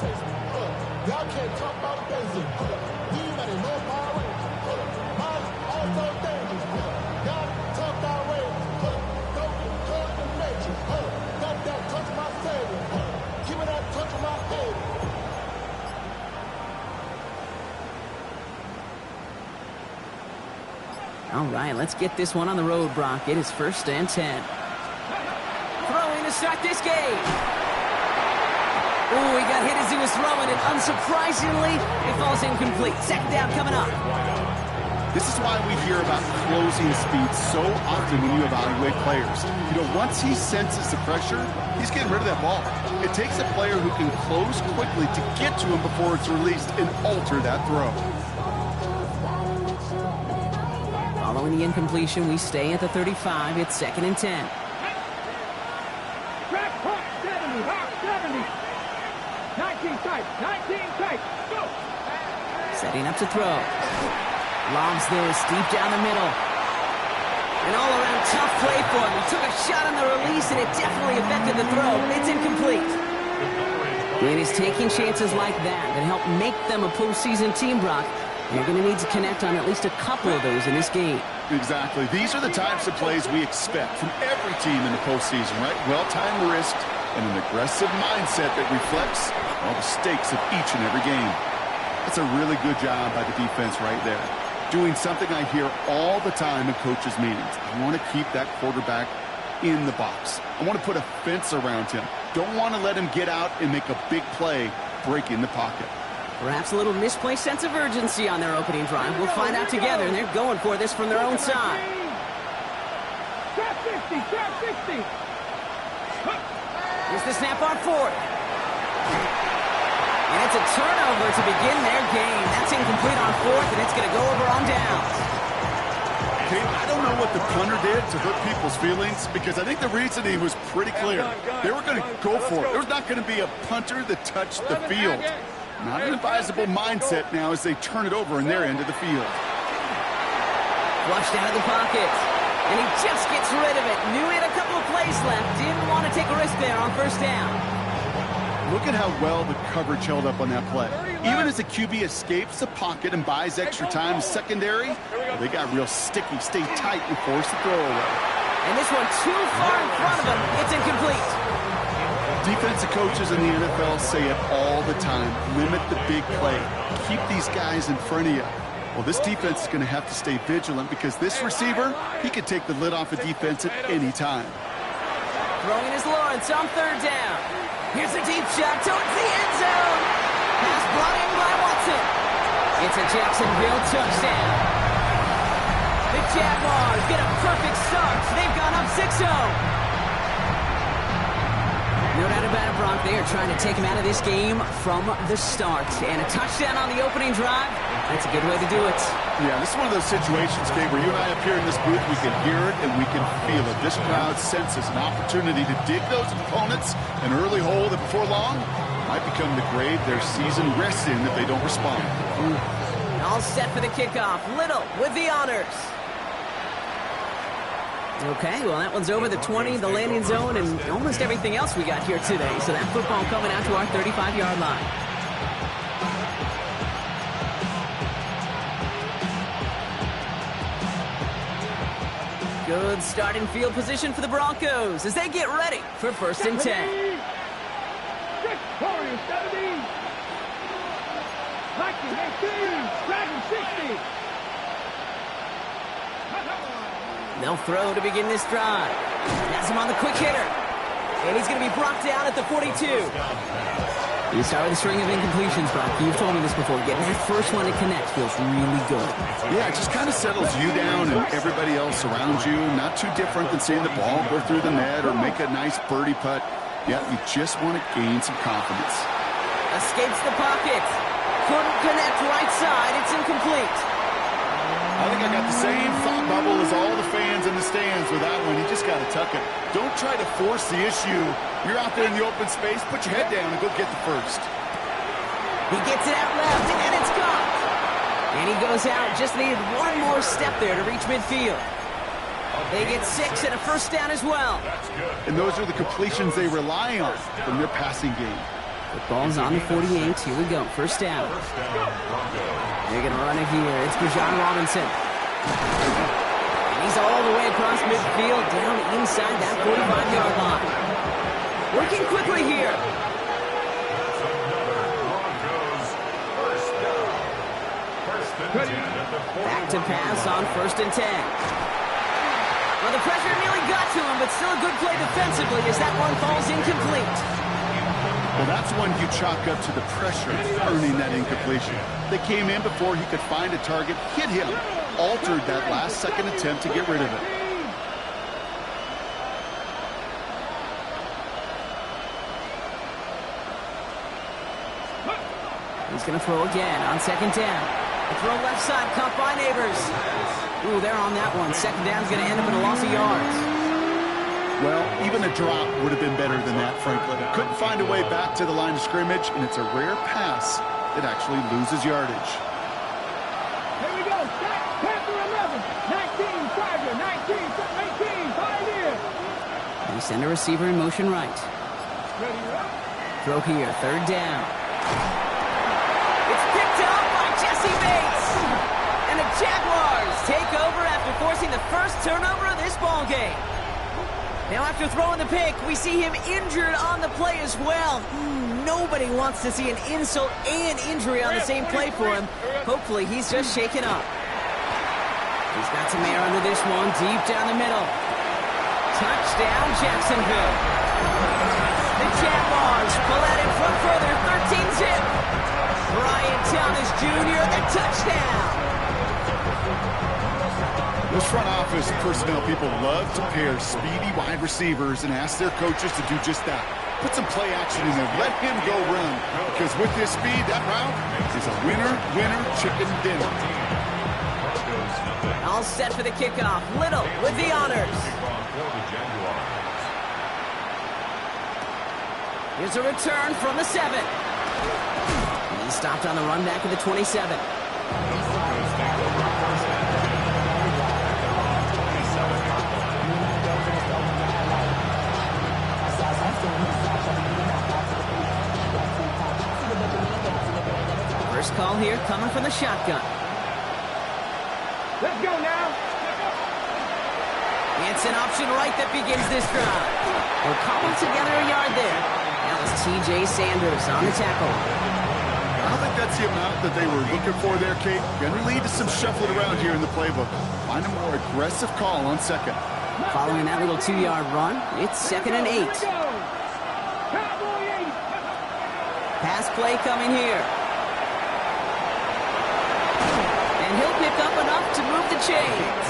Y'all can't talk about basic. You better know my way. Mine also dangerous. Y'all talk our way. Don't get caught in nature. Got that touch my savior. Give me that touch of my head. All right, let's get this one on the road, Brock. It is 1st and 10. Throwing to start this game. Oh, he got hit as he was throwing it. Unsurprisingly, it falls incomplete. 2nd down coming up. This is why we hear about closing speed so often when you evaluate players. You know, once he senses the pressure, he's getting rid of that ball. It takes a player who can close quickly to get to him before it's released and alter that throw. Following the incompletion, we stay at the 35. It's 2nd and 10. Track point 70, hawk 70. 19 tight, 19 tight, go! Setting up to throw. Lobs this deep down the middle. An all-around tough play for him. He took a shot on the release, and it definitely affected the throw. It's incomplete. It is taking chances like that help make them a postseason team, Brock. You're going to need to connect on at least a couple of those in this game. Exactly. These are the types of plays we expect from every team in the postseason, right? Well-timed risk and an aggressive mindset that reflects all the stakes of each and every game. That's a really good job by the defense right there. Doing something I hear all the time in coaches' meetings. I want to keep that quarterback in the box. I want to put a fence around him. Don't want to let him get out and make a big play breaking the pocket. Perhaps a little misplaced sense of urgency on their opening drive. We'll find out together, and they're going for this from their own side. Trap 60, trap 60. Here's the snap on 4th. And it's a turnover to begin their game. That's incomplete on 4th, and it's going to go over on downs. Okay, I don't know what the punter did to hurt people's feelings because I think the reasoning was pretty clear. They were going to go for it. There was not going to be a punter that touched the field. Not an advisable mindset now as they turn it over in their end of the field. Flushed out of the pocket. And he just gets rid of it. Knew he had a couple of plays left. Didn't want to take a risk there on 1st down. Look at how well the coverage held up on that play. Even as the QB escapes the pocket and buys extra time secondary, well, they got real sticky, stay tight, and force the throw away. And this one too far in front of him. It's incomplete. Defensive coaches in the NFL say it all the time. Limit the big play. Keep these guys in front of you. Well, this defense is going to have to stay vigilant because this receiver, he could take the lid off a defense at any time. Throwing is Lawrence on 3rd down. Here's a deep shot towards the end zone. Pass brought in by Watson. It's a Jacksonville touchdown. The Jaguars get a perfect start. They've gone up 6-0. No doubt about it, Brock. They are trying to take him out of this game from the start. And a touchdown on the opening drive, that's a good way to do it. Yeah, this is one of those situations, Gabe, where you and I up here in this booth, we can hear it and we can feel it. This crowd senses an opportunity to dig those opponents an early hole that before long might become the grave their season rests in if they don't respond. All set for the kickoff. Little with the honors. Okay, well, that one's over the 20, the landing zone, and almost everything else we got here today. So that football coming out to our 35-yard line. Good starting field position for the Broncos as they get ready for 1st and 10. 6, Warriors 70. Viking 18, Dragon 60. They'll throw to begin this drive. Has him on the quick hitter. And he's going to be brought down at the 42. You start with a string of incompletions, Brock. You've told me this before. Getting that first one to connect feels really good. Yeah, it just kind of settles you down and everybody else around you. Not too different than seeing the ball go through the net or make a nice birdie putt. Yeah, you just want to gain some confidence. Escapes the pocket. Couldn't connect right side. It's incomplete. I think I got the same thought bubble as all the fans in the stands with that one. You just got to tuck it. Don't try to force the issue. You're out there in the open space. Put your head down and go get the first. He gets it out left, and it's gone. And he goes out. Just needed one more step there to reach midfield. They get 6 and a 1st down as well. And those are the completions they rely on from their passing game. The ball's on the 48. Here we go. First down. They're going to run it here. It's Bijan Robinson. And he's all the way across midfield, down inside that 45-yard line. Working quickly here. Back to pass on 1st and 10. Well, the pressure nearly got to him, but still a good play defensively as that one falls incomplete. Well, that's one you chalk up to the pressure earning that incompletion. They came in before he could find a target, hit him, altered that last-second attempt to get rid of it. He's going to throw again on 2nd down. The throw left side, caught by Neighbors. Ooh, they're on that one. 2nd down's going to end up in a loss of yards. Well, even a drop would have been better than that, frankly. Couldn't find a way back to the line of scrimmage, and it's a rare pass that actually loses yardage. Here we go. Panther 11. 19, 5 here. 19, 5 here. They send a receiver in motion right. Ready, up. Throw here, 3rd down. It's picked up by Jesse Bates. And the Jaguars take over after forcing the first turnover of this ball game. Now after throwing the pick, we see him injured on the play as well. Nobody wants to see an insult and injury on the same play for him. Hopefully he's just shaken up. He's got some air under this one, deep down the middle. Touchdown, Jacksonville. The Jaguars pull out in front further, 13-zip. Brian Thomas Jr., the touchdown. Those front office personnel people love to pair speedy wide receivers and ask their coaches to do just that. Put some play action in there. Let him go run. Because with his speed, that route is a winner, chicken dinner. All set for the kickoff. Little with the honors. Here's a return from the 7. He stopped on the run back of the 27. First call here coming from the shotgun. Let's go now. It's an option right that begins this drive. We're cobbled together a yard there. That was T.J. Sanders on the tackle. I don't think that's the amount that they were looking for there, Kate. Going to lead to some shuffling around here in the playbook. Find a more aggressive call on 2nd. Following that little 2-yard run, it's 2nd and 8. Pass play coming here. And he'll pick up enough to move the chains.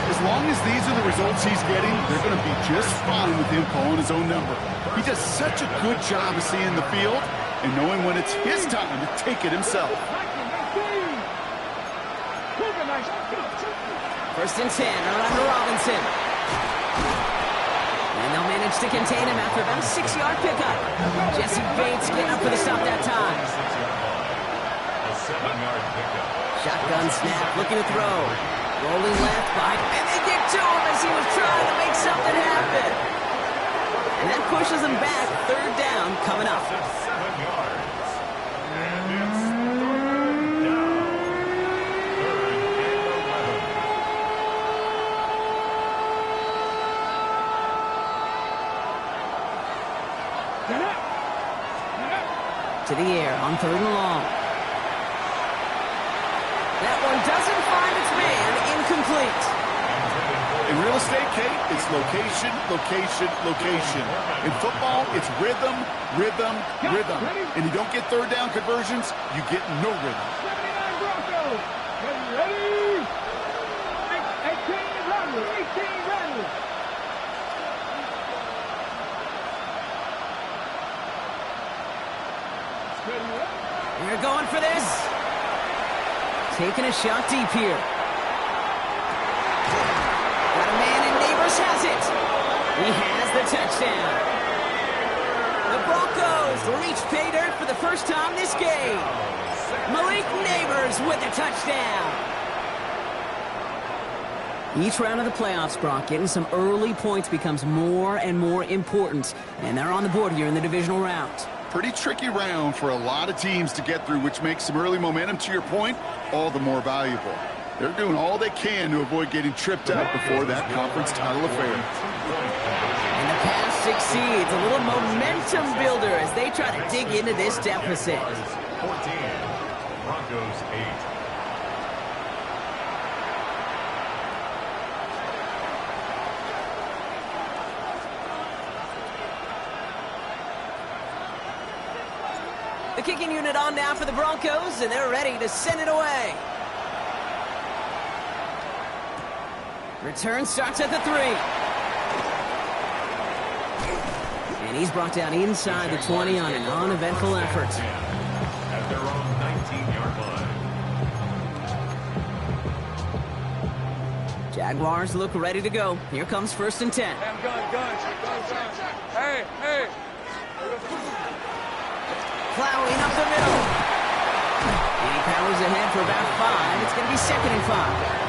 As long as these are the results he's getting, they're going to be just fine with him calling his own number. He does such a good job of seeing the field and knowing when it's his time to take it himself. 1st and 10, around to Robinson. And they'll manage to contain him after about a 6-yard pickup. Jesse Bates getting up for the stop that time. Shotgun snap, looking to throw. Rolling left by, and they get to him as he was trying to make something happen. And that pushes him back. 3rd down coming up. To the air on 3rd and long. That one doesn't find its man. Incomplete. In real estate, Kate, it's location, location, location. In football, it's rhythm, rhythm, rhythm. And you don't get 3rd down conversions, you get no rhythm. 79 Broncos. Ready? 18 runners. 18 runners. We're going for this. Taking a shot deep here. Got a man and Neighbors has it. He has the touchdown. The Broncos reach pay dirt for the first time this game. Malik Neighbors with a touchdown. Each round of the playoffs, Brock, getting some early points becomes more and more important. And they're on the board here in the divisional round. pretty tricky round for a lot of teams to get through, which makes some early momentum, to your point, all the more valuable. They're doing all they can to avoid getting tripped up before that conference title affair. And the pass succeeds. A little momentum builder as they try to dig into this deficit. 14, Broncos 8. The kicking unit on now for the Broncos, and they're ready to send it away. Return starts at the 3. And he's brought down inside the 20 on an uneventful effort. At their own 19-yard line. Jaguars look ready to go. Here comes 1st and 10. Gun. Hey. Plowing up the middle. And he powers ahead for about 5. It's going to be 2nd and 5.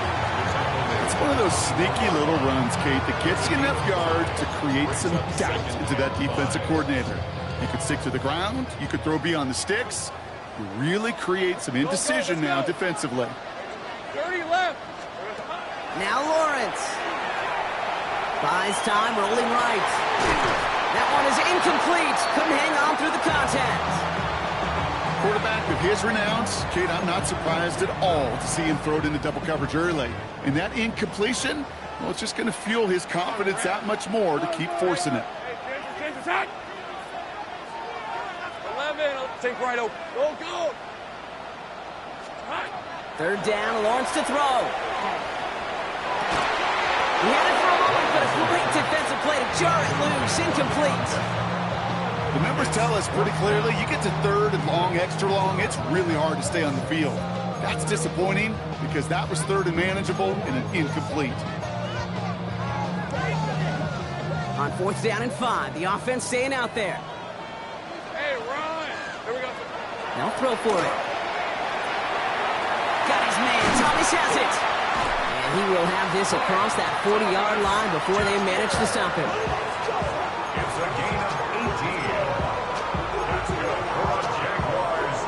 It's one of those sneaky little runs, Kate, that gets you enough yards to create some doubt into that defensive coordinator. You could stick to the ground. You could throw beyond the sticks. You really create some indecision now defensively. 30 left. Now Lawrence. Buys time, rolling right. That one is incomplete. Couldn't hang on through the contact. Quarterback of his renowns, Kate, I'm not surprised at all to see him throw it into double coverage early. And that incompletion, well, it's just going to fuel his confidence that much more to keep forcing it. Change attack. 11. Take right open. Go. 3rd down, Lawrence to throw. He had it for a moment, but a great defensive play to jar it loose. Incomplete. The numbers tell us pretty clearly, you get to 3rd and long, extra long, it's really hard to stay on the field. That's disappointing because that was 3rd and manageable and an incomplete. On 4th down and 5, the offense staying out there. Hey, run. Here we go. They'll throw for it. Got his man. Thomas has it. And he will have this across that 40-yard line before they manage to stop him. It's a gain of 18. That's good for the Jaguars.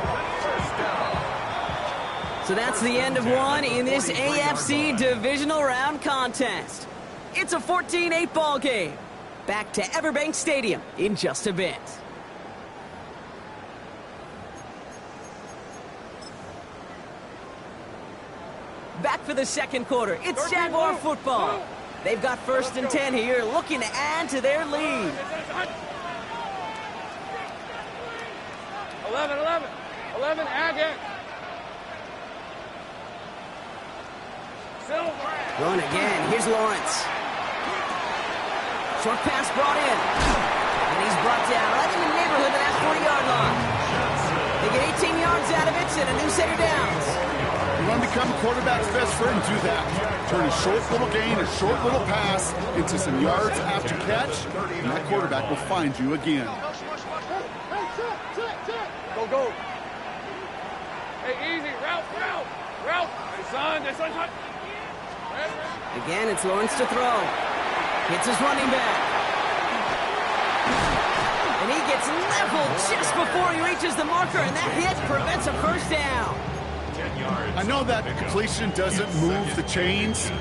1st down. So that's the end of one in this AFC Divisional Round contest. It's a 14-8 ball game. Back to Everbank Stadium in just a bit. Back for the 2nd quarter. It's Jaguar football. They've got 1st and 10 here, looking to add to their lead. 11, again. Run again. Here's Lawrence. Short pass brought in. And he's brought down right in the neighborhood of that 40-yard line. They get 18 yards out of it and a new set of downs. You want to become quarterback's best friend, do that. Turn a short little gain, a short little pass into some yards after catch, and that quarterback will find you again. Go. Hey, easy. Route. Hey, son. Again, it's Lawrence to throw. Hits his running back. And he gets leveled just before he reaches the marker, and that hit prevents a 1st down. 10 yards. I know that completion doesn't move the chains.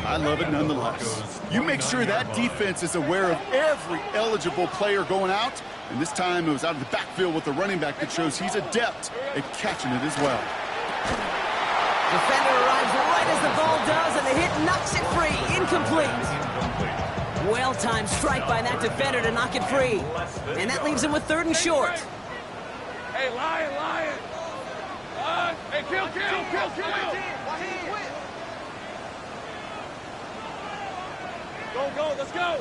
I love it nonetheless. You make sure that defense is aware of every eligible player going out, and this time it was out of the backfield with the running back that shows he's adept at catching it as well. Defender arrives right as the ball does, and the hit knocks it free. Incomplete. Well-timed strike by that defender to knock it free. And that leaves him with 3rd and short. Hey, lion. Hey, kill. Go, let's go.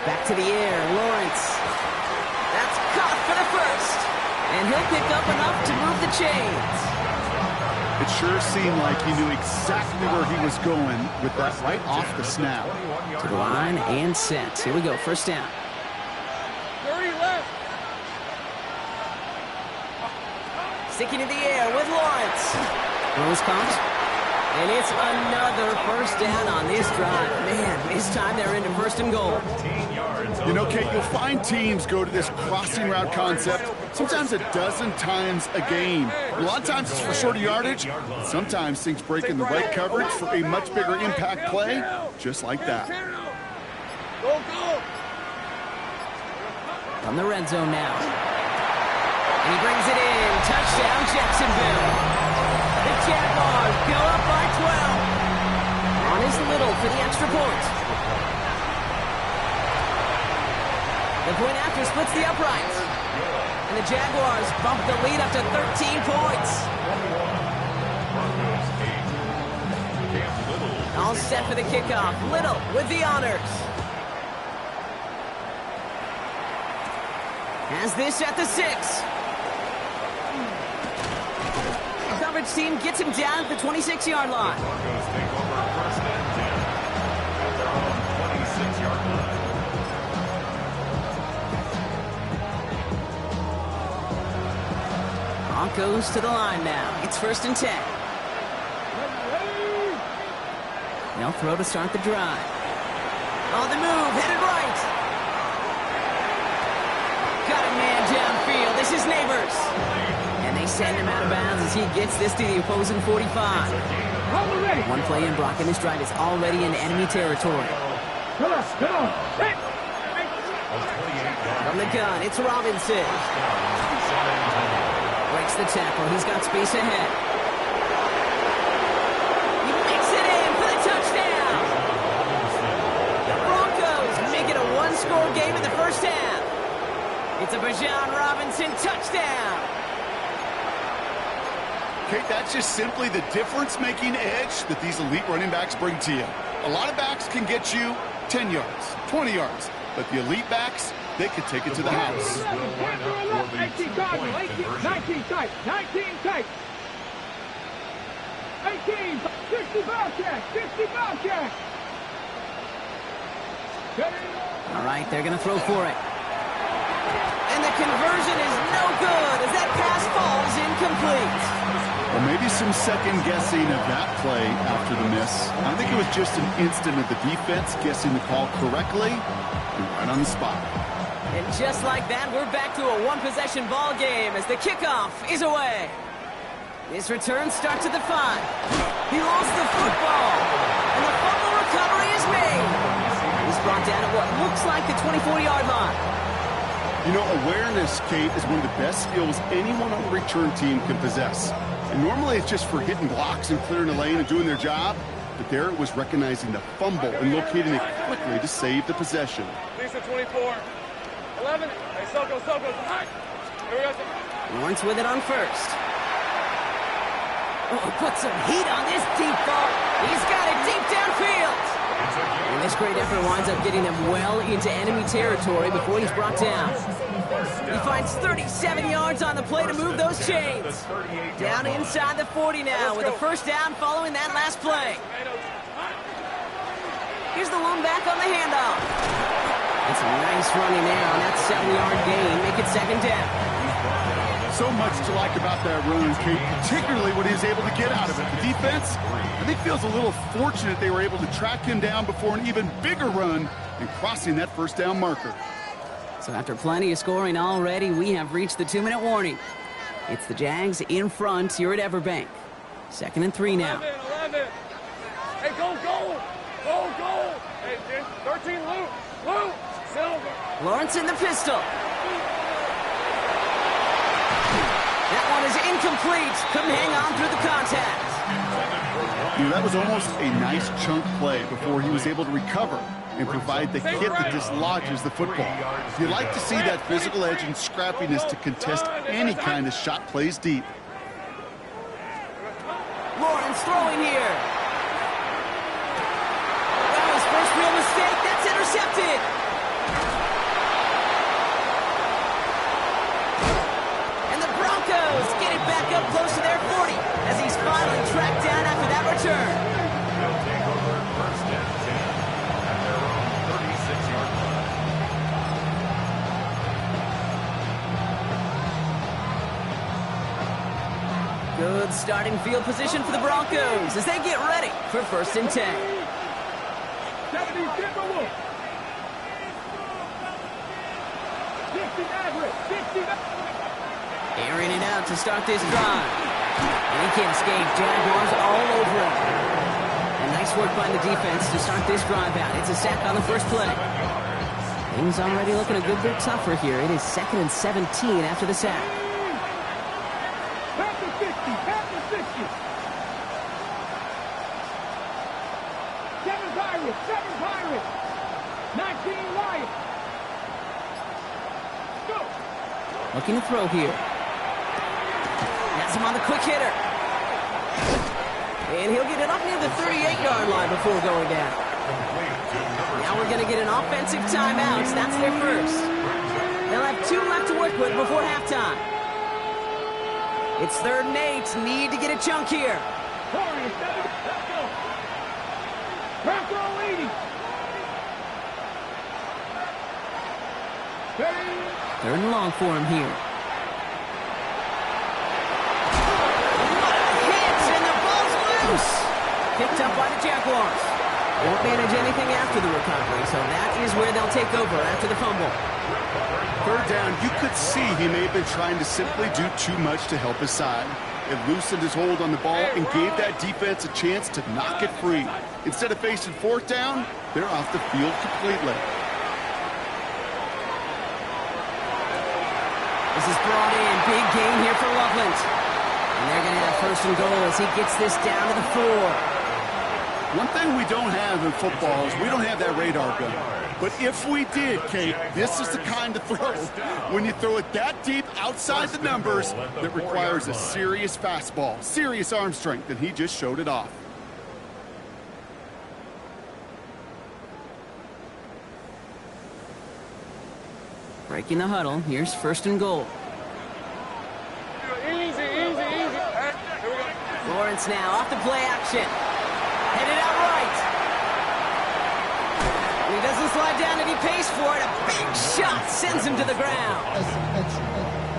Back to the air, Lawrence. That's caught for the 1st. And he'll pick up enough to move the chains. It sure seemed like he knew exactly where he was going with that right off the snap. To the line and set. Here we go, 1st down. 30 left. Sticking in the air with Lawrence. Throws caught. And it's another 1st down on this drive. Man, this time they're into 1st and goal. 14 yards You know, Kate, you'll find teams go to this crossing route concept sometimes a dozen times a game. A lot of times it's for shorter yardage. Sometimes things break in the right coverage for a much bigger impact play, just like that. Go, go. From the red zone now. And he brings it in. Touchdown, Jacksonville. The Jaguars go up by 12. On is Little for the extra point. The point after splits the uprights. And the Jaguars bump the lead up to 13 points. All set for the kickoff. Little with the honors. Has this at the 6. The coverage team gets him down at the 26-yard line. Broncos take over first and 10 at their own 26-yard line. Broncos to the line now. It's first and 10. They'll throw to start the drive. On the move, headed right. Got a man downfield. This is Neighbors. And they send him out of bounds as he gets this to the opposing 45. One play in, Brock, and this drive is already in enemy territory. Come on, come on. Hey. From the gun, it's Robinson. Breaks the tackle. He's got space ahead. He makes it in for the touchdown. The Broncos make it a one-score game in the first half. It's a Bijan Robinson touchdown. Kate, that's just simply the difference-making edge that these elite running backs bring to you. A lot of backs can get you 10 yards, 20 yards, but the elite backs, they could take it to the house. 19 tight, 19 tight. 18, 60 Bobcat, 60 Bobcat. All right, they're going to throw for it. And the conversion is no good as that pass falls incomplete. Well, maybe some second guessing of that play after the miss. I think it was just an instant of the defense guessing the call correctly and right on the spot. And just like that, we're back to a one-possession ball game as the kickoff is away. This return starts at the 5. He lost the football, and the fumble recovery is made. He's brought down at what looks like the 24-yard line. You know, awareness, Kate, is one of the best skills anyone on the return team can possess. And normally it's just for hitting blocks and clearing the lane and doing their job. But there it was recognizing the fumble and locating it quickly to save the possession. Lisa 24. 11. Hey, Soko. Hi. Here we go. Lawrence with it on first. Oh, put some heat on this deep ball. He's got it deep downfield. And this great effort winds up getting them well into enemy territory before he's brought down. He finds 37 yards on the play to move those chains. Down inside the 40 now with a first down following that last play. Here's the lone back on the handoff. That's a nice running there on that 7-yard gain. Make it second down. So much to like about that run, Kate, particularly what he was able to get out of it. The defense, I think, feels a little fortunate they were able to track him down before an even bigger run and crossing that first down marker. So after plenty of scoring already, we have reached the 2-minute warning. It's the Jags in front here at Everbank. 2nd and 3 now. 11. Hey, go. Hey, 13, Lou, Silver. Lawrence in the pistol. That one is incomplete. Couldn't hang on through the contact. You know, that was almost a nice chunk play before he was able to recover and provide the hit that dislodges the football. You like to see that physical edge and scrappiness to contest any kind of shot plays deep. Lawrence throwing here. That was first real mistake. That's intercepted. And the Broncos get it back up close to their 40 as he's finally tracked down after that return. They'll take over first and 10 at their own 36-yard line. Good starting field position for the Broncos as they get ready for first and 10. Airing it out to start this drive. And he can't escape. Jaguars all over him. And nice work by the defense to start this drive out. It's a sack on the first play. Things already looking a good bit tougher here. It is 2nd and 17 after the sack. Pass the 50, pass the 60. 7 Pirates, 19 Lions. Go. Looking to throw here. Has him on the quick hitter. And he'll get it up near the 38-yard line before going down. Now we're going to get an offensive timeout. That's their first. They'll have 2 left to work with before halftime. It's 3rd and 8. Need to get a chunk here. Bronco 80. 3rd and long for him here. Picked up by the Jaguars. They won't manage anything after the recovery, so that is where they'll take over after the fumble. 3rd down, you could see he may have been trying to simply do too much to help his side. It loosened his hold on the ball and gave that defense a chance to knock it free. Instead of facing 4th down, they're off the field completely. This is brought in. Big gain here for Loveland. And they're going to have 1st and goal as he gets this down to the 4. One thing we don't have in football is we don't have that radar gun. But if we did, Kate, this is the kind of throw, when you throw it that deep outside the numbers, that requires a serious fastball, serious arm strength, and he just showed it off. Breaking the huddle. Here's 1st and goal. Easy. Lawrence now off the play action. Headed out right. He doesn't slide down and he pays for it. A big shot sends him to the ground.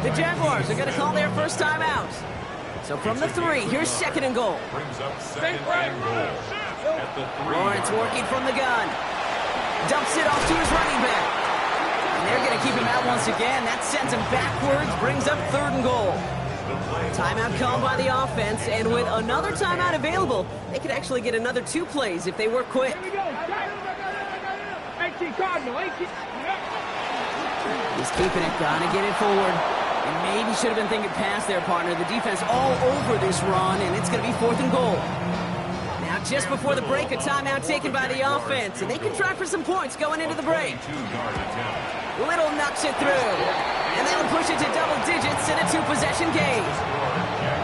The Jaguars are going to call their first time out. So from the 3, here's 2nd and goal. Lawrence working from the gun. Dumps it off to his running back. And they're going to keep him out once again. That sends him backwards, brings up 3rd and goal. Timeout called by the offense, and with another timeout available, they could actually get another 2 plays if they work quick. Here we go. 18 Cardinal, 18. He's keeping it, gonna get it forward. And maybe should have been thinking past their partner. The defense all over this run, and it's going to be 4th and goal. Now, just before the break, a timeout taken by the offense, and they can try for some points going into the break. Little knocks it through, and they'll push it to double digits in a 2-possession game.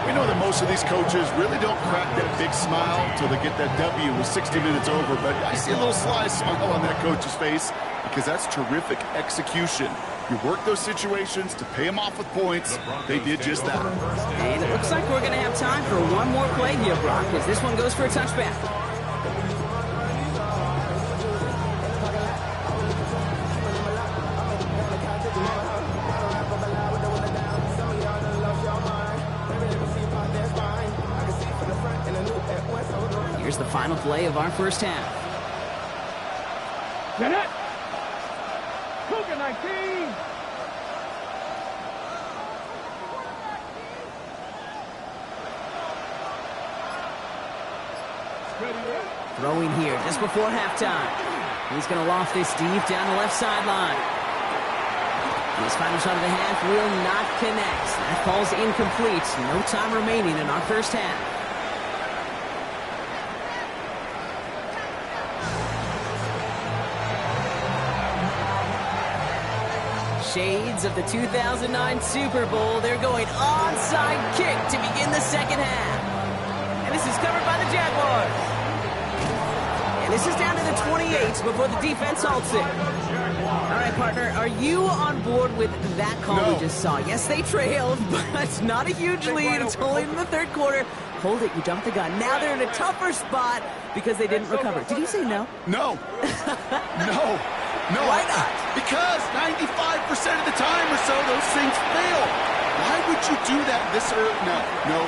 We know that most of these coaches really don't crack that big smile until they get that W with 60 minutes over, but I see a little sly smile on that coach's face because that's terrific execution. You work those situations to pay them off with points. They did just that. And it looks like we're going to have time for one more play here, Brock, as this one goes for a touchback. Here's the final play of our first half. Jeanette. Cougar 19. Throwing here just before halftime. He's going to loft this deep down the left sideline. His final shot of the half will not connect. That falls incomplete. No time remaining in our first half. Shades of the 2009 Super Bowl. They're going onside kick to begin the second half. And this is covered by the Jaguars. And this is down to the 28 before the defense halts it. All right, partner, are you on board with that call we just saw? Yes, they trailed, but it's not a huge lead. It's only in the 3rd quarter. Hold it, you dumped the gun. Now they're in a tougher spot because they didn't recover. Did you say no? No. No. No. Why not? Because 95% of the time or so, those things fail. Why would you do that this early? No.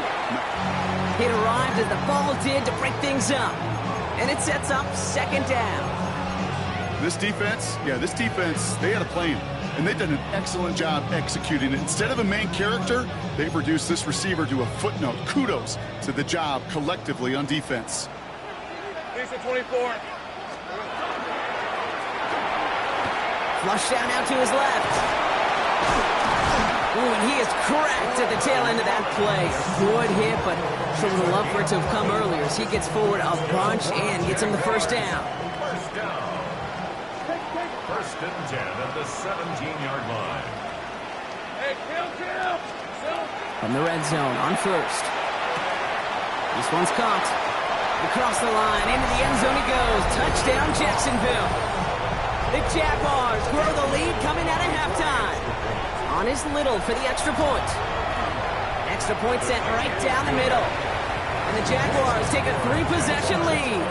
It arrived as the ball did to break things up. And it sets up 2nd down. This defense, they had a plan, and they've done an excellent job executing it. Instead of a main character, they've reduced this receiver to a footnote. Kudos to the job collectively on defense. Lisa 24. Flush down out to his left. Ooh, and he is cracked at the tail end of that play. A good hit, but sure would love for it to have come earlier as he gets forward a bunch and gets him the first down. First down. First and 10 at the 17-yard line. Hey, kill. From the red zone on first. This one's caught. Across the line, into the end zone he goes. Touchdown, Jacksonville. The Jaguars grow the lead coming out of halftime. On is Little for the extra point. Extra point sent right down the middle. And the Jaguars take a 3-possession lead.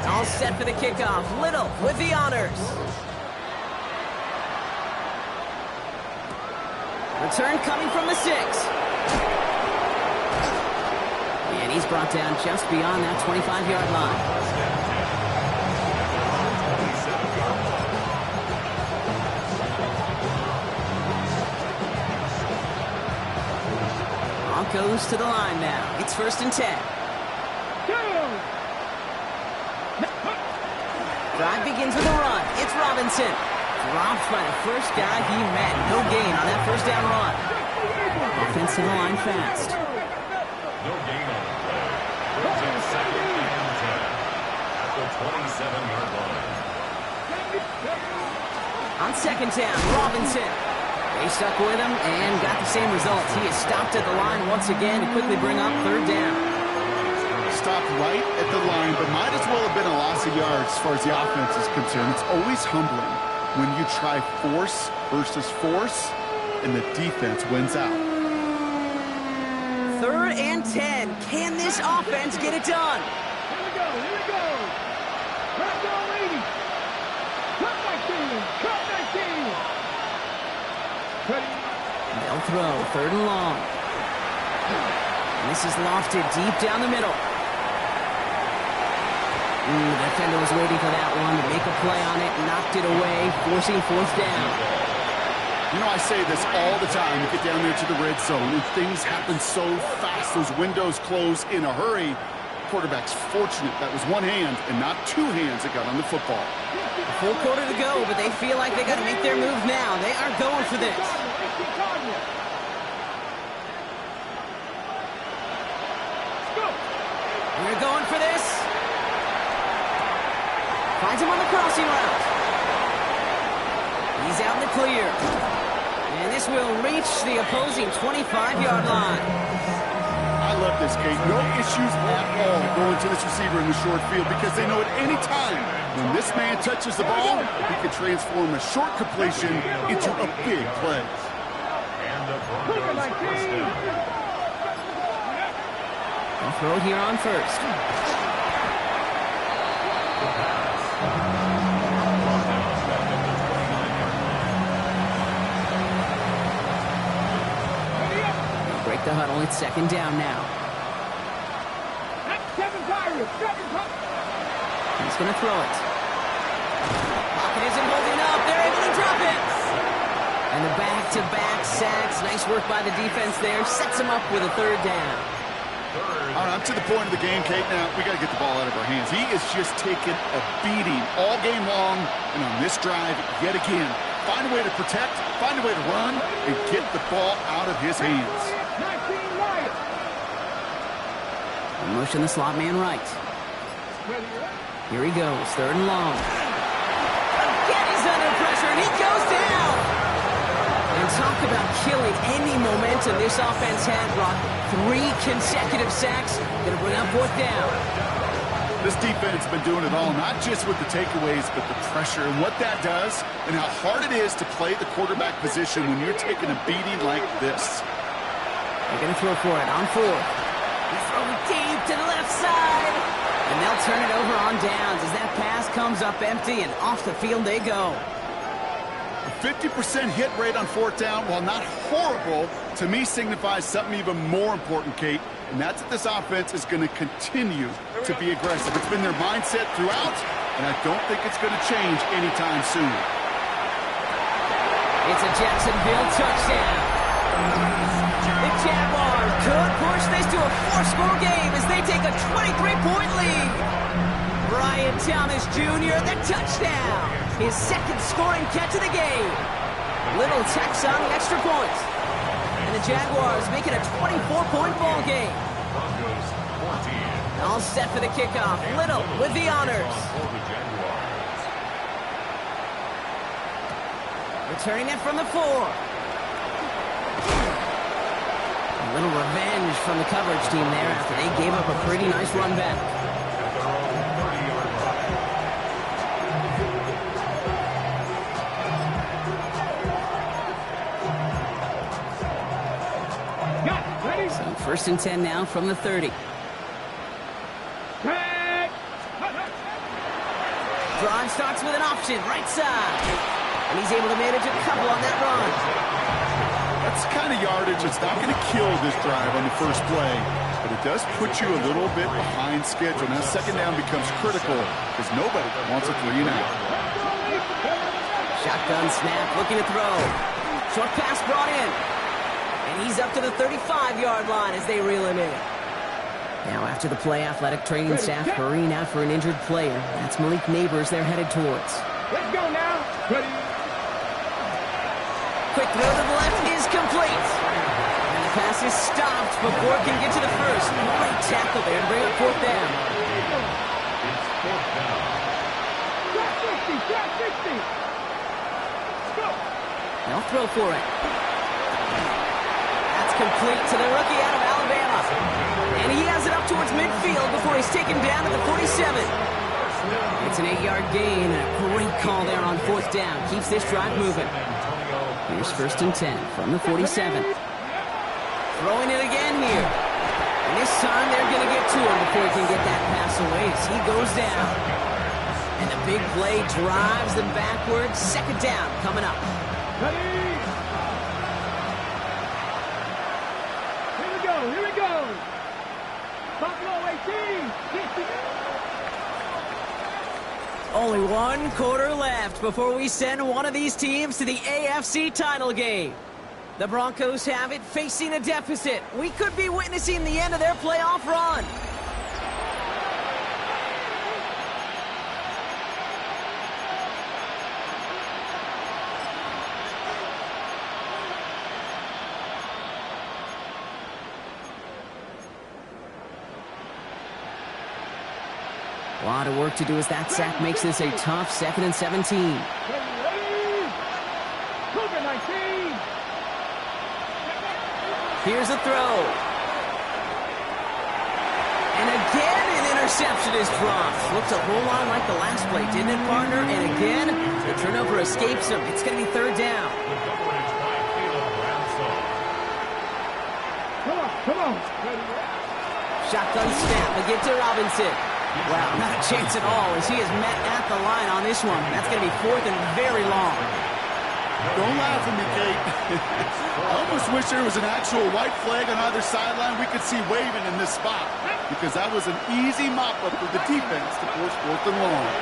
All set for the kickoff. Little with the honors. Return coming from the 6. And he's brought down just beyond that 25-yard line. Goes to the line now. It's first and 10. Drive begins with a run. It's Robinson. Dropped by the first guy he met. No gain on that first down run. Offense to the line fast. No gain on the play. Brings up second and 10 at the 27-yard line. On second down, Robinson. They stuck with him and got the same result. He is stopped at the line once again to quickly bring up third down. Stopped right at the line, but might as well have been a loss of yards as far as the offense is concerned. It's always humbling when you try force versus force, and the defense wins out. Third and 10. Can this offense get it done? Here we go. Cut down 80. Cut 19. Cut 19. They'll throw third and long. And this is lofted deep down the middle. The defender was waiting for that one to make a play on it, knocked it away, forcing fourth down. You know, I say this all the time. You get down there to the red zone, and things happen so fast. Those windows close in a hurry. Quarterback's fortunate that was one hand and not two hands that got on the football. A full quarter to go, but they feel like they got to make their move now. They are going for this. We're going for this. Finds him on the crossing route. He's out in the clear. And this will reach the opposing 25-yard line. I love this, Kate. No issues at all going to this receiver in the short field because they know at any time when this man touches the ball, he can transform a short completion into a big play. And the Broncos first down. They'll throw it here on first. Break the huddle. It's second down now. He's going to throw it. Pocket isn't holding up. They're able to drop it. And the back-to-back sacks. Nice work by the defense there. Sets him up with a third down. All right, I'm to the point of the game, Kate. Now, we got to get the ball out of our hands. He is just taking a beating all game long. And on this drive, yet again, find a way to protect, find a way to run, and get the ball out of his hands. Motion the slot man right. Here he goes, third and long. Again, he's under pressure, and he goes down. And talk about killing any momentum this offense had. Brought 3 consecutive sacks. Going to bring up fourth down. This defense has been doing it all, not just with the takeaways, but the pressure and what that does and how hard it is to play the quarterback position when you're taking a beating like this. They're going to throw for it on fourth. He's throwing deep to the left side. And they'll turn it over on downs as that pass comes up empty and off the field they go. A 50% hit rate on fourth down, while not horrible, to me signifies something even more important, Kate, and that's that this offense is going to continue to be aggressive. It's been their mindset throughout, and I don't think it's going to change anytime soon. It's a Jacksonville touchdown. The Jaguars could push this to a 4-score game as they take a 23-point lead. Brian Thomas Jr., the touchdown. His second scoring catch of the game. Little tacks on the extra point. And the Jaguars make it a 24-point ball game. Broncos 14. All set for the kickoff. Little with the honors. For the Jaguars. Returning it from the 4. A little revenge from the coverage team there after they gave up a pretty nice run back. At their own 30-yard line. Got it. Ready? So 1st and 10 now from the 30. Track. Drive starts with an option, right side. And he's able to manage a couple on that run. That's the kind of yardage that's not going to kill this drive on the first play, but it does put you a little bit behind schedule. Now, second down becomes critical because nobody wants a 3 and out. Shotgun snap, looking to throw. Short pass brought in. And he's up to the 35-yard line as they reel him in. Now, after the play, athletic training staff hurrying out for an injured player. That's Malik Neighbors they're headed towards. Let's go now. Ready? Quick throw to the left is complete. And the pass is stopped before it can get to the first. Great tackle there to bring up 4th down. It's 4th down. Track 60. Track 60. Go. They'll throw for it. That's complete to the rookie out of Alabama. And he has it up towards midfield before he's taken down at the 47. It's an 8-yard gain and a great call there on 4th down. Keeps this drive moving. Here's 1st and 10 from the 47. Throwing it again here. And this time they're going to get to him before he can get that pass away as he goes down. And the big play drives them backwards. 2nd down coming up. Ready? Here we go. Here we go. Buffalo 18. Only 1 quarter left before we send one of these teams to the AFC title game. The Broncos have it, facing a deficit. We could be witnessing the end of their playoff run. A lot of work to do as that sack makes this a tough 2nd and 17. Here's a throw. And again, an interception is dropped. Looked a whole lot like the last play, didn't it, partner? And again, the turnover escapes him. It's going to be 3rd down. Come on. Shotgun snap, they get to Robinson. Wow, not a chance at all as he is met at the line on this one. That's going to be 4th and very long. Don't laugh at me, Kate. I almost wish there was an actual white flag on either sideline we could see waving in this spot, because that was an easy mop-up for the defense to force 4th and long.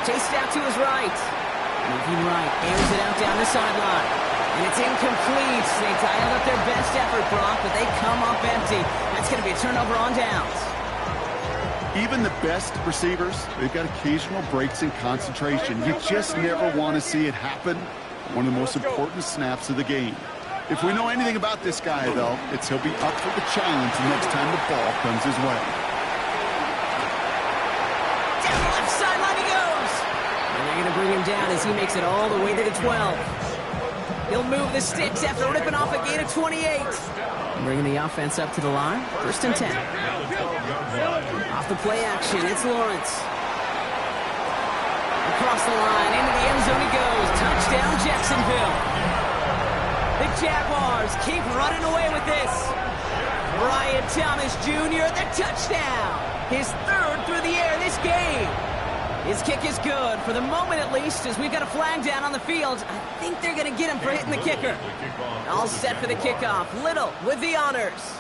Chased out to his right. Moving right, airs it out down the sideline. And it's incomplete. They dialed up their best effort, Brock, but they come up empty. That's going to be a turnover on downs. Even the best receivers, they've got occasional breaks in concentration. You just never want to see it happen. One of the most important snaps of the game. If we know anything about this guy, though, it's he'll be up for the challenge the next time the ball comes his way. Down the left sideline he goes. And they're going to bring him down as he makes it all the way to the 12. He'll move the sticks after ripping off a gain of 28. Bringing the offense up to the line. 1st and 10. Off the play action, it's Lawrence. Across the line, into the end zone he goes. Touchdown, Jacksonville. The Jaguars keep running away with this. Brian Thomas Jr., the touchdown. His 3rd through the air this game. His kick is good, for the moment at least, as we've got a flag down on the field. I think they're going to get him for hitting the kicker. All set for the kickoff. Little with the honors.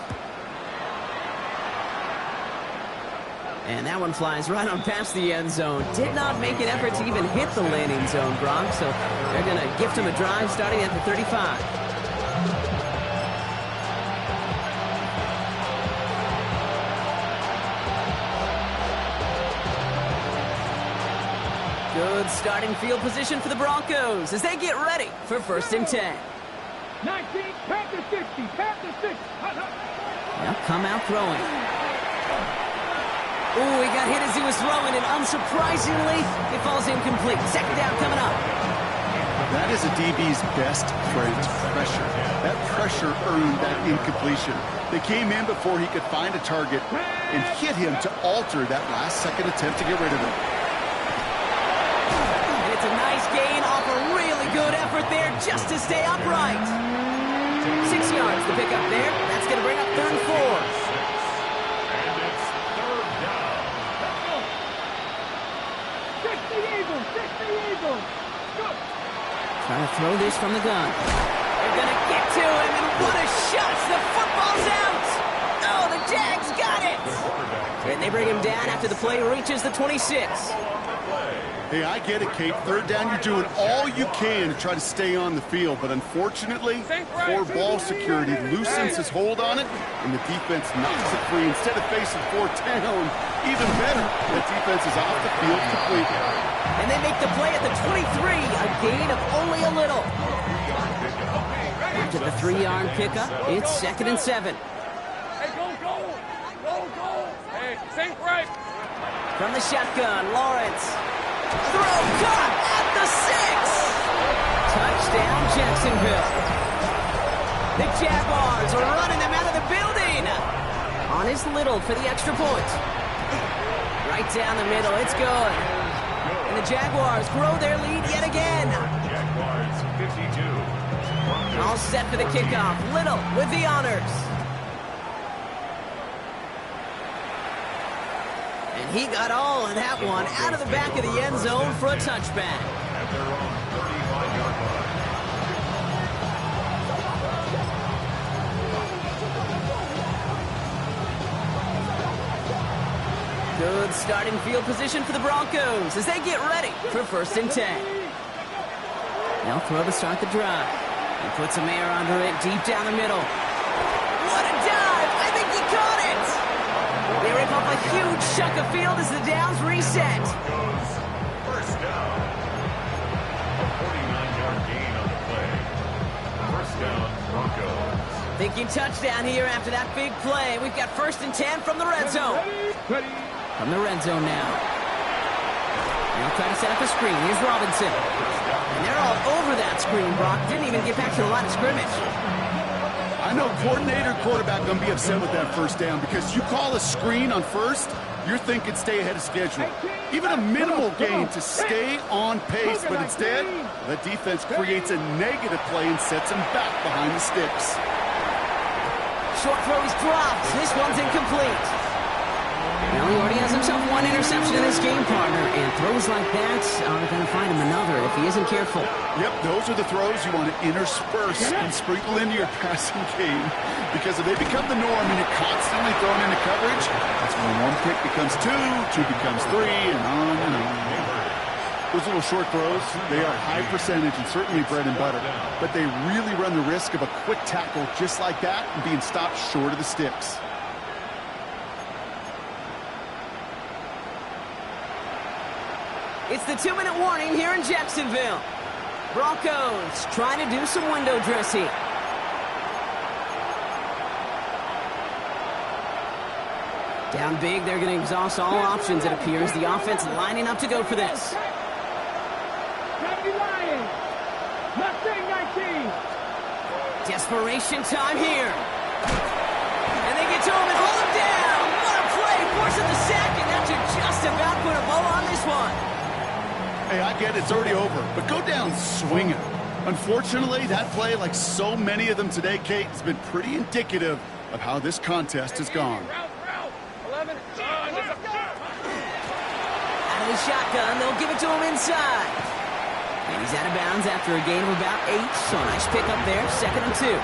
And that one flies right on past the end zone. Did not make an effort to even hit the landing zone, Gronk. So they're going to gift him a drive starting at the 35. Good starting field position for the Broncos as they get ready for 1st and 10. 19, Panther 60, Panther 60. Now come out throwing. Ooh, he got hit as he was throwing, and unsurprisingly, it falls incomplete. 2nd down coming up. That is a DB's best friend, pressure. That pressure earned that incompletion. They came in before he could find a target and hit him to alter that last-second attempt to get rid of him. And it's a nice gain off a really good effort there just to stay upright. 6 yards to pick up there. That's going to bring up 3rd and 4. And it's 3rd down. 60 Eagles, 60 Eagles. Go. Trying to throw this from the gun. They're going to get to him, and what a shot! The football's out! Oh, the Jags got it! And they bring him down after the play reaches the 26. Hey, I get it, Kate. 3rd down, you're doing all you can to try to stay on the field. But unfortunately, poor ball security loosens his hold on it, and the defense knocks it free. Instead of facing 4th down, even better, the defense is off the field completely. And they make the play at the 23, a gain of only a little. After the 3-yard pickup, it's 2nd and 7. Hey, go. Hey, think right. From the shotgun, Lawrence. Throw caught at the 6. Touchdown, Jacksonville. The Jaguars are running them out of the building. On is Little for the extra point. Right down the middle, it's good. And the Jaguars grow their lead yet again. Jaguars 52. All set for the kickoff. Little with the honors. And he got all of that one out of the back of the end zone for a touchback. At their own 35-yard line. Good starting field position for the Broncos as they get ready for 1st and 10. They'll throw to start the drive. He puts some air under it deep down the middle. What a dive! I think he caught it! They rip up a huge chunk of field as the downs reset. Broncos, 1st down. A 49-yard gain on the play. 1st down, Broncos. Thinking touchdown here after that big play. We've got 1st and 10 from the red zone. Ready. From the red zone now. They'll try to set up a screen. Here's Robinson. And they're all over that screen, Brock. Didn't even get back to the line of scrimmage. I know coordinator, quarterback going to be upset with that 1st down because you call a screen on 1st, you're thinking stay ahead of schedule. Even a minimal gain to stay on pace, but instead, the defense creates a negative play and sets him back behind the sticks. Short throw is dropped. This one's incomplete. Well, he already has himself one interception in his game, partner, and throws like that are going to find him another if he isn't careful. Yep, those are the throws you want to intersperse and sprinkle into your passing game because if they become the norm and you're constantly thrown into coverage, that's when 1 pick becomes 2, 2 becomes 3, and on and on. Those little short throws, they are high percentage and certainly bread and butter, but they really run the risk of a quick tackle just like that and being stopped short of the sticks. It's the 2-minute warning here in Jacksonville. Broncos trying to do some window dressing. Down big, they're going to exhaust all options, it appears. The offense lining up to go for this. Desperation time here. And they get to him and hold him down. What a play, forcing the sack, and that should just about put a bow on this one. Hey, I get it, it's already over, but go down swinging. Unfortunately, that play, like so many of them today, Kate, has been pretty indicative of how this contest has gone. Out of the shotgun, they'll give it to him inside. And he's out of bounds after a gain of about 8, so nice pick up there, 2nd and 2.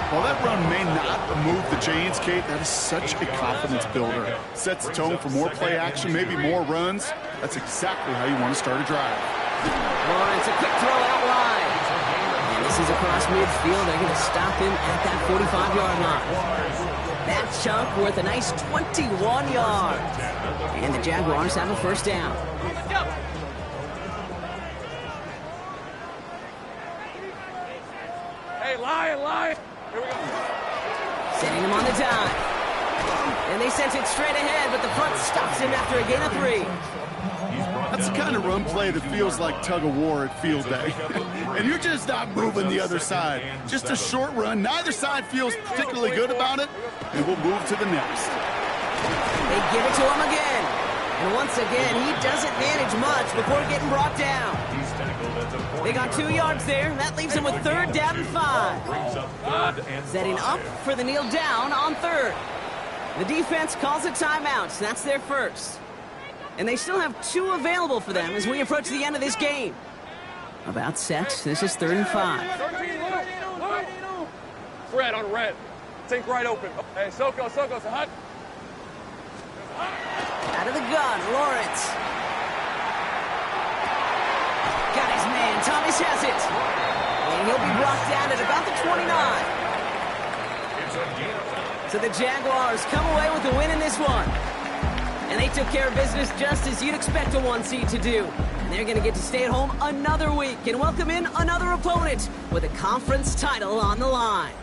While that run may not move the chains, Kate, that is such a confidence builder. Sets the tone for more play action, maybe more runs. That's exactly how you want to start a drive. Lawrence, a quick throw out wide. And this is across midfield. They're going to stop him at that 45-yard line. That chunk worth a nice 21 yards. And the Jaguars have a first down. Hey, Lion. Here we go. Setting him on the dime. And they sent it straight ahead, but the punt stops him after a gain of 3. That's the kind of run play that feels like tug-of-war at field day. And you're just not moving the other side. Just a short run. Neither side feels particularly good about it, and we'll move to the next. They give it to him again. And once again, he doesn't manage much before getting brought down. They got 2 yards there. That leaves him with 3rd down and 5. Setting up for the kneel down on 3rd. The defense calls a timeout. That's their first. And they still have 2 available for them as we approach the end of this game. About set. This is 3rd and 5. Fred on red. Think right open. Hey, Soko, so hot. Out of the gun, Lawrence. Got his man. Thomas has it. And he'll be brought down at about the 29. So the Jaguars come away with the win in this one. And they took care of business just as you'd expect a 1 seed to do. And they're going to get to stay at home another week and welcome in another opponent with a conference title on the line.